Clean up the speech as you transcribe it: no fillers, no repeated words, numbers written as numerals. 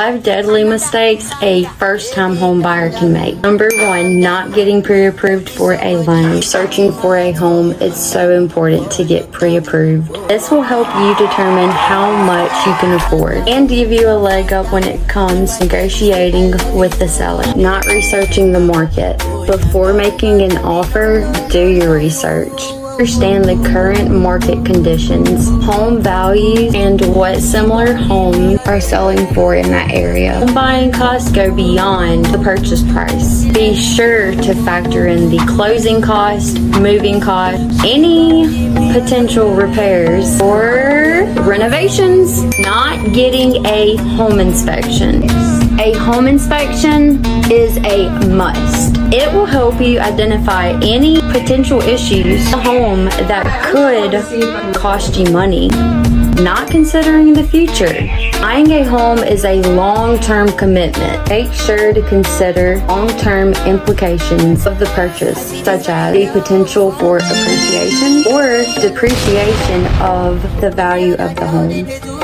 5 deadly mistakes a first-time home buyer can make. Number 1, not getting pre-approved for a loan. Searching for a home, it's so important to get pre-approved. This will help you determine how much you can afford and give you a leg up when it comes negotiating with the seller. Not researching the market. Before making an offer, do your research. Understand the current market conditions, home values, and what similar homes are selling for in that area. Home buying costs go beyond the purchase price. Be sure to factor in the closing cost, moving cost, any potential repairs or renovations. Not getting a home inspection. A home inspection is a must. It will help you identify any potential issues in the home that could cost you money. Not considering the future. Buying a home is a long-term commitment. Make sure to consider long-term implications of the purchase, such as the potential for appreciation or depreciation of the value of the home.